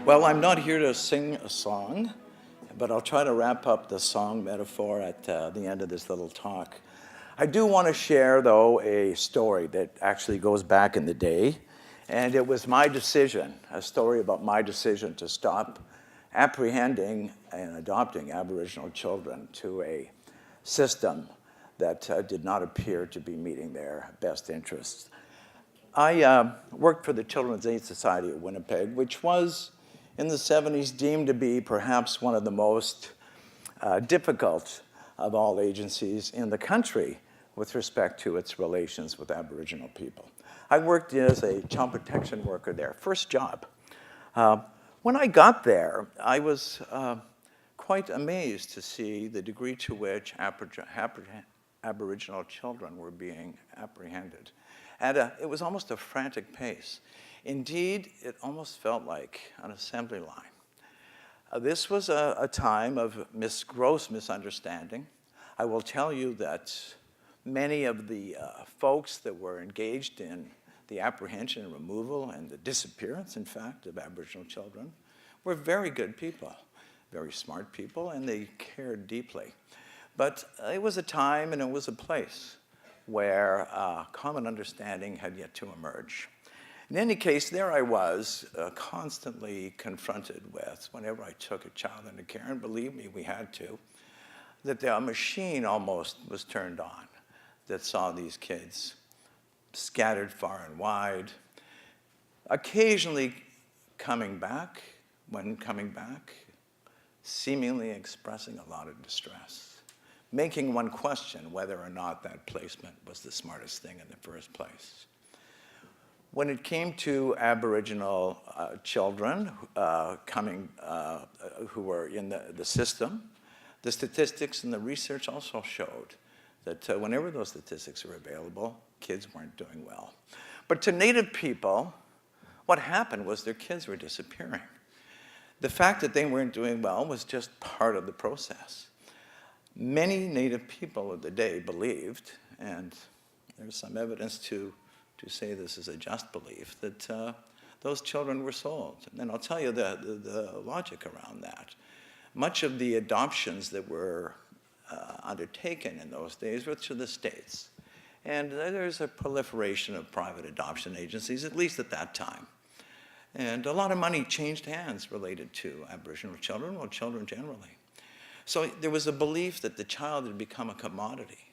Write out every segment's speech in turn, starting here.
Well, I'm not here to sing a song, but I'll try to wrap up the song metaphor at the end of this little talk. I do want to share, though, a story that actually goes back in the day, and it was my decision, a story about my decision to stop apprehending and adopting Aboriginal children to a system that did not appear to be meeting their best interests. I worked for the Children's Aid Society of Winnipeg, which was, in the 70s, deemed to be perhaps one of the most difficult of all agencies in the country with respect to its relations with Aboriginal people. I worked as a child protection worker there, first job. When I got there, I was quite amazed to see the degree to which Aboriginal children were being apprehended. It was almost a frantic pace. Indeed, it almost felt like an assembly line. This was a time of gross misunderstanding. I will tell you that many of the folks that were engaged in the apprehension and removal and the disappearance, in fact, of Aboriginal children were very good people, very smart people, and they cared deeply. But it was a time and it was a place where common understanding had yet to emerge. In any case, there I was, constantly confronted with, whenever I took a child into care, and believe me, we had to, that the machine almost was turned on that saw these kids scattered far and wide, occasionally coming back, seemingly expressing a lot of distress, making one question whether or not that placement was the smartest thing in the first place. When it came to Aboriginal children who were in the system, the statistics and the research also showed that whenever those statistics were available, kids weren't doing well. But to Native people, what happened was their kids were disappearing. The fact that they weren't doing well was just part of the process. Many Native people of the day believed, and there's some evidence to say this is a just belief, that those children were sold. And I'll tell you the logic around that. Much of the adoptions that were undertaken in those days were to the states. And there's a proliferation of private adoption agencies, at least at that time. And a lot of money changed hands related to Aboriginal children, or children generally. So there was a belief that the child had become a commodity,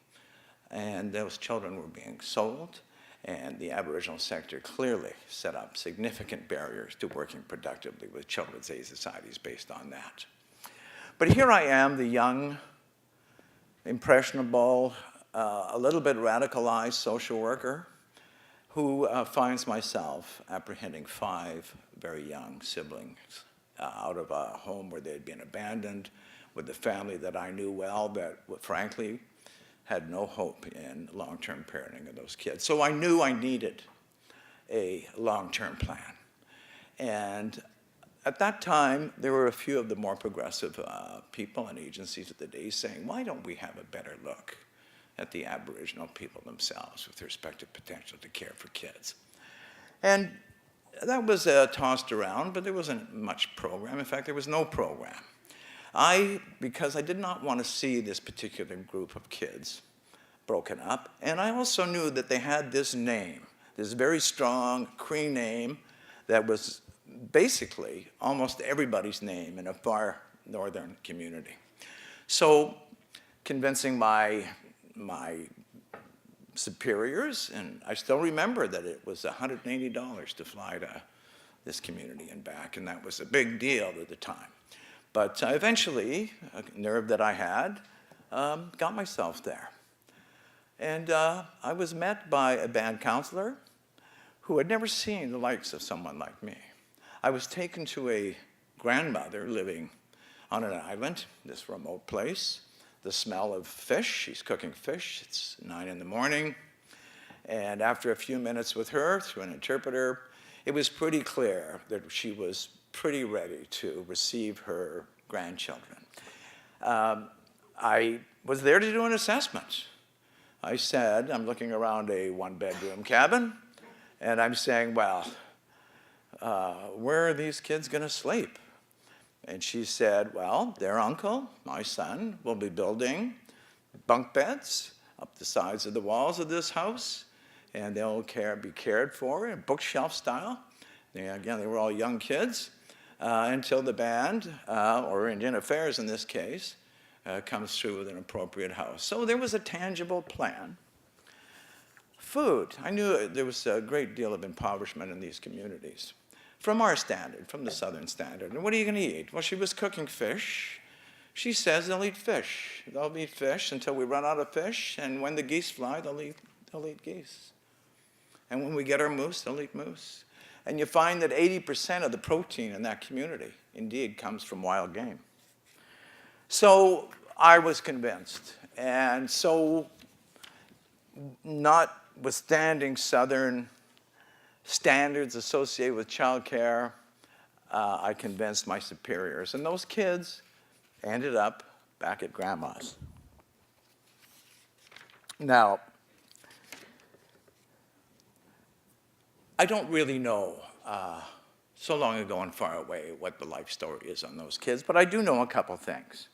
and those children were being sold. And the Aboriginal sector clearly set up significant barriers to working productively with children's aid societies based on that. But here I am, the young, impressionable, a little bit radicalized social worker who finds myself apprehending 5 very young siblings out of a home where they had been abandoned, with a family that I knew well that, frankly, had no hope in long-term parenting of those kids. So I knew I needed a long-term plan. And at that time, there were a few of the more progressive people and agencies of the day saying, why don't we have a better look at the Aboriginal people themselves with respect to potential to care for kids? And that was tossed around, but there wasn't much program. In fact, there was no program. Because I did not want to see this particular group of kids broken up, and I also knew that they had this name, this very strong Cree name that was basically almost everybody's name in a far northern community. So convincing my superiors, and I still remember that it was $180 to fly to this community and back, and that was a big deal at the time. But eventually, a nerve that I had, got myself there. And I was met by a band counselor who had never seen the likes of someone like me. I was taken to a grandmother living on an island, this remote place. The smell of fish, she's cooking fish, it's 9 in the morning. And after a few minutes with her, through an interpreter, it was pretty clear that she was pretty ready to receive her grandchildren. I was there to do an assessment. I said, I'm looking around a 1-bedroom cabin, and I'm saying, well, where are these kids going to sleep? And she said, well, their uncle, my son, will be building bunk beds up the sides of the walls of this house, and they'll be cared for in bookshelf style. Again, they were all young kids until the band, or Indian Affairs in this case, comes through with an appropriate house. So there was a tangible plan. Food. I knew there was a great deal of impoverishment in these communities. From our standard, from the Southern standard. And what are you going to eat? Well, she was cooking fish. She says they'll eat fish. They'll eat fish until we run out of fish, and when the geese fly, they'll eat geese. And when we get our moose, they'll eat moose. And you find that 80% of the protein in that community, indeed, comes from wild game. So I was convinced. And so, notwithstanding Southern standards associated with childcare, I convinced my superiors. And those kids ended up back at Grandma's. Now, I don't really know, so long ago and far away, what the life story is on those kids, but I do know a couple things.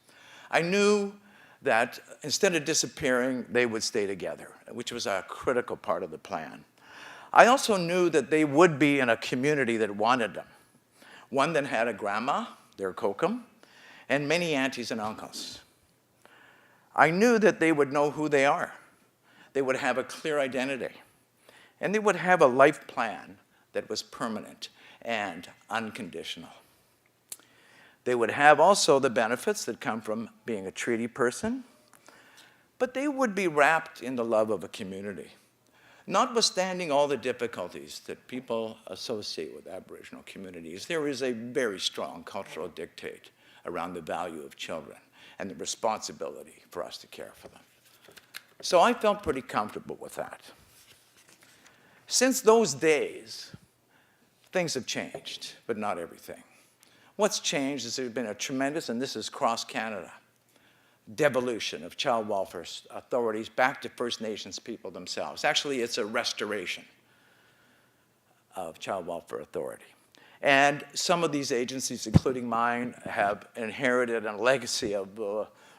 I knew that instead of disappearing, they would stay together, which was a critical part of the plan. I also knew that they would be in a community that wanted them. One that had a grandma, their kokum, and many aunties and uncles. I knew that they would know who they are. They would have a clear identity. And they would have a life plan that was permanent and unconditional. They would have also the benefits that come from being a treaty person, but they would be wrapped in the love of a community. Notwithstanding all the difficulties that people associate with Aboriginal communities, there is a very strong cultural dictate around the value of children and the responsibility for us to care for them. So I felt pretty comfortable with that. Since those days, things have changed, but not everything. What's changed is there's been a tremendous, and this is cross Canada, devolution of child welfare authorities back to First Nations people themselves. Actually, it's a restoration of child welfare authority. And some of these agencies, including mine, have inherited a legacy of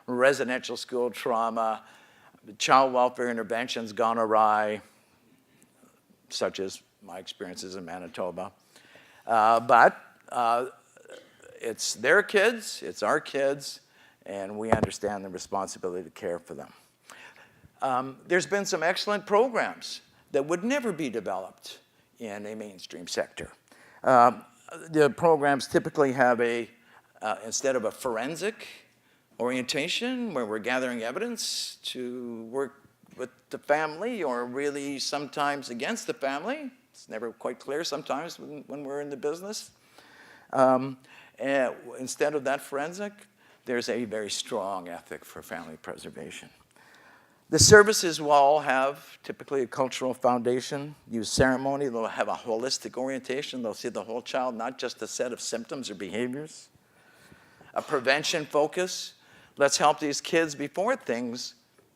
residential school trauma, child welfare interventions gone awry, such as my experiences in Manitoba. But it's their kids, it's our kids, and we understand the responsibility to care for them. There's been some excellent programs that would never be developed in a mainstream sector. The programs typically have instead of a forensic orientation where we're gathering evidence to work with the family or really sometimes against the family. It's never quite clear sometimes when we're in the business. Instead of that forensic, there's a very strong ethic for family preservation. The services will all have typically a cultural foundation, use ceremony, they'll have a holistic orientation, they'll see the whole child, not just a set of symptoms or behaviors. A prevention focus, let's help these kids before things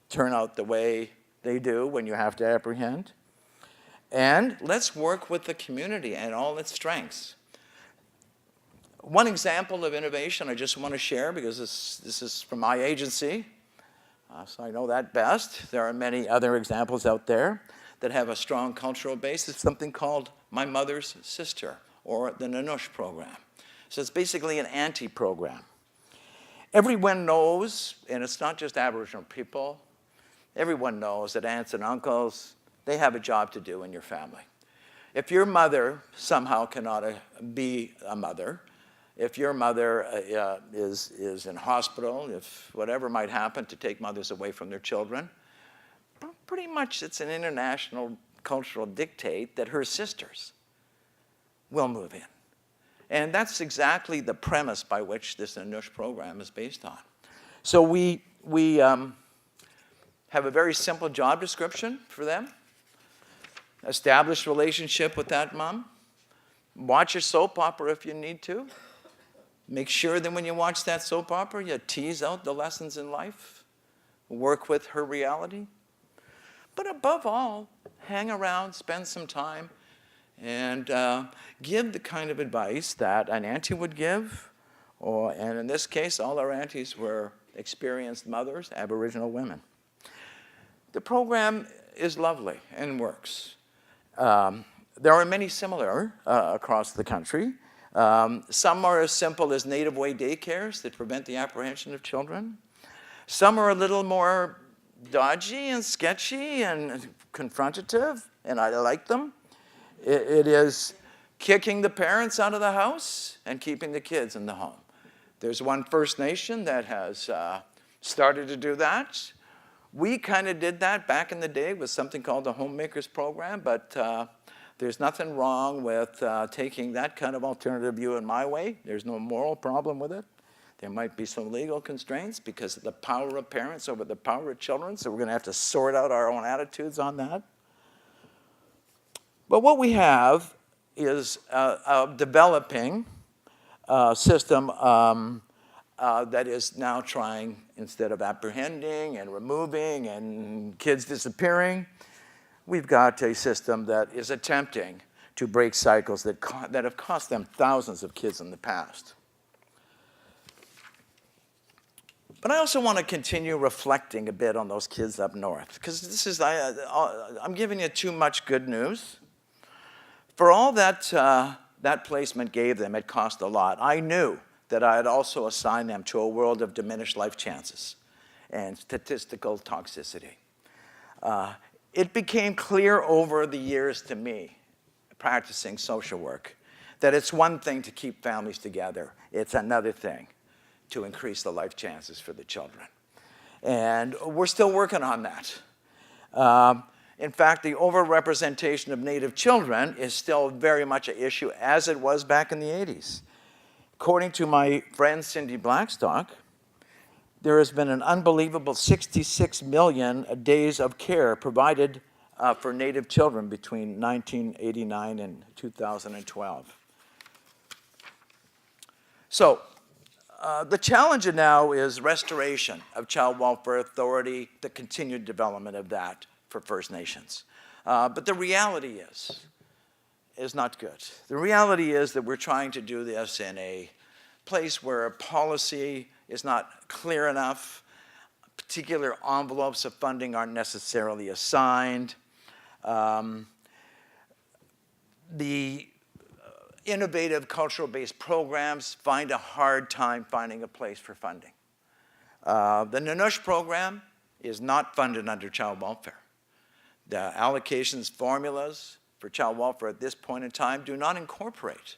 turn out the way they do when you have to apprehend. And let's work with the community and all its strengths. One example of innovation I just want to share, because this is from my agency, so I know that best. There are many other examples out there that have a strong cultural base. It's something called My Mother's Sister, or the Nanush program. So it's basically an auntie program. Everyone knows, and it's not just Aboriginal people, everyone knows that aunts and uncles, they have a job to do in your family. If your mother somehow cannot be a mother, if your mother is in hospital, if whatever might happen to take mothers away from their children, pretty much it's an international cultural dictate that her sisters will move in. And that's exactly the premise by which this Nanush program is based on. So we have a very simple job description for them. Establish relationship with that mom. Watch your soap opera if you need to. Make sure that when you watch that soap opera, you tease out the lessons in life. Work with her reality. But above all, hang around, spend some time, and give the kind of advice that an auntie would give, and in this case, all our aunties were experienced mothers, Aboriginal women. The program is lovely and works. There are many similar across the country. Some are as simple as native way daycares that prevent the apprehension of children. Some are a little more dodgy and sketchy and confrontative, and I like them. It is kicking the parents out of the house and keeping the kids in the home. There's one First Nation that has started to do that. We kind of did that back in the day with something called the Homemakers Program, but there's nothing wrong with taking that kind of alternative view in my way. There's no moral problem with it. There might be some legal constraints because of the power of parents over the power of children, so we're going to have to sort out our own attitudes on that. But what we have is a developing system that is now trying, instead of apprehending and removing and kids disappearing, we've got a system that is attempting to break cycles that have cost them thousands of kids in the past. But I also want to continue reflecting a bit on those kids up north, because this is, I'm giving you too much good news. For all that that placement gave them, it cost a lot. I knew that I had also assigned them to a world of diminished life chances and statistical toxicity. It became clear over the years to me, practicing social work, that it's one thing to keep families together. It's another thing to increase the life chances for the children. And we're still working on that. In fact, the overrepresentation of Native children is still very much an issue, as it was back in the 80s. According to my friend Cindy Blackstock, there has been an unbelievable 66 million days of care provided for Native children between 1989 and 2012. So, the challenge now is restoration of Child Welfare Authority, the continued development of that for First Nations. But the reality is not good. The reality is that we're trying to do this in a place where a policy is not clear enough, particular envelopes of funding aren't necessarily assigned. The innovative cultural-based programs find a hard time finding a place for funding. The Nanush program is not funded under child welfare. The allocations formulas for child welfare at this point in time do not incorporate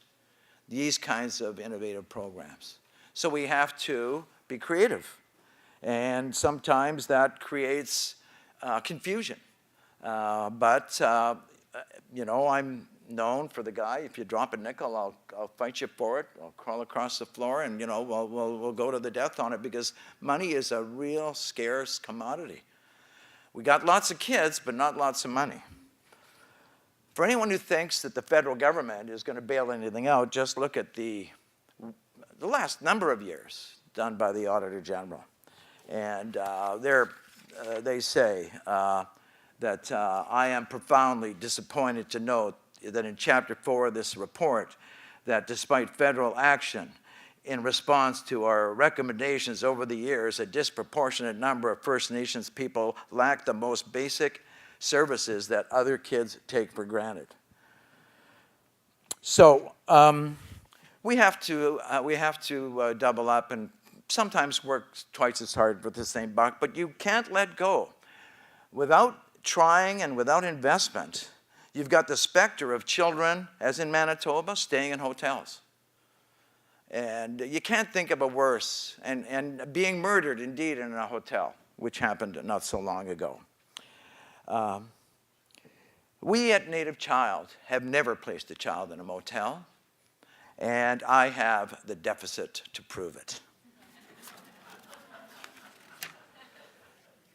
these kinds of innovative programs. So we have to be creative. And sometimes that creates confusion. But you know, I'm known for the guy, if you drop a nickel, I'll fight you for it. I'll crawl across the floor and, you know, we'll go to the death on it, because money is a real scarce commodity. We got lots of kids, but not lots of money. For anyone who thinks that the federal government is going to bail anything out, just look at the last number of years done by the Auditor General. And they say that I am profoundly disappointed to note that in Chapter 4 of this report, that despite federal action in response to our recommendations over the years, a disproportionate number of First Nations people lack the most basic services that other kids take for granted. So we have to double up and sometimes work twice as hard for the same buck, but you can't let go. Without trying and without investment, you've got the specter of children, as in Manitoba, staying in hotels. And you can't think of a worse, and being murdered indeed in a hotel, which happened not so long ago. We at Native Child have never placed a child in a motel, and I have the deficit to prove it.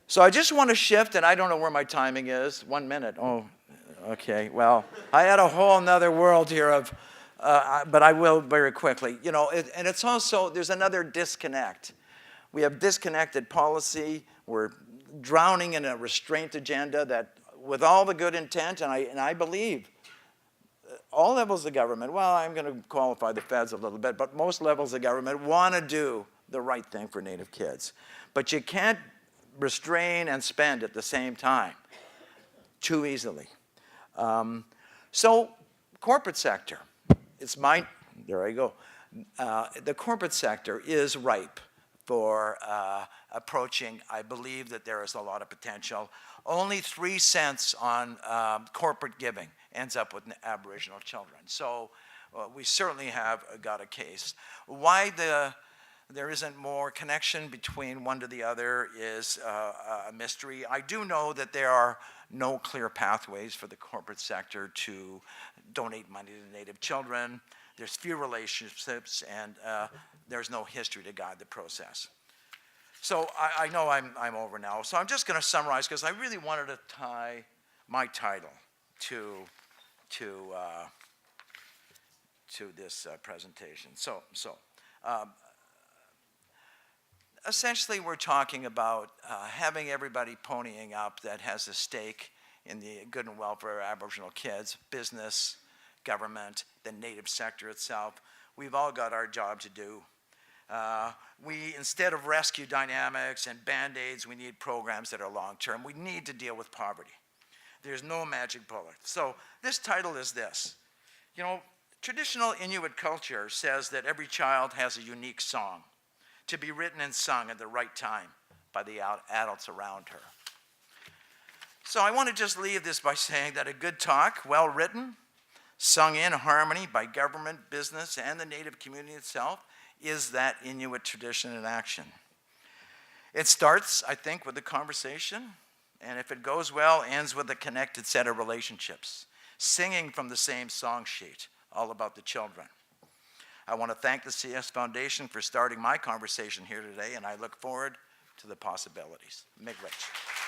So I just want to shift, and I don't know where my timing is. 1 minute. Oh, okay. Well, I had a whole nother world here of, but I will very quickly. You know, and it's also, there's another disconnect. We have disconnected policy. We're drowning in a restraint agenda that, with all the good intent, and I believe all levels of government, well, I'm going to qualify the feds a little bit, but most levels of government want to do the right thing for Native kids. But you can't restrain and spend at the same time too easily. So corporate sector, there I go. The corporate sector is ripe for approaching. I believe that there is a lot of potential. Only 3 cents on corporate giving ends up with Aboriginal children. So we certainly have got a case. Why there isn't more connection between one to the other is a mystery. I do know that there are no clear pathways for the corporate sector to donate money to Native children. There's few relationships, and there's no history to guide the process. So I know I'm over now, so I'm just going to summarize because I really wanted to tie my title to this presentation. Essentially, we're talking about having everybody ponying up that has a stake in the good and welfare of Aboriginal kids, business, government, the Native sector itself. We've all got our job to do. Instead of rescue dynamics and Band-Aids, we need programs that are long-term. We need to deal with poverty. There's no magic bullet. So this title is this. You know, traditional Inuit culture says that every child has a unique song to be written and sung at the right time by the adults around her. So I want to just leave this by saying that a good talk, well written, sung in harmony by government, business, and the Native community itself, is that Inuit tradition in action. It starts, I think, with a conversation, and if it goes well, ends with a connected set of relationships, singing from the same song sheet, all about the children. I want to thank the CS Foundation for starting my conversation here today, and I look forward to the possibilities. Miigwech.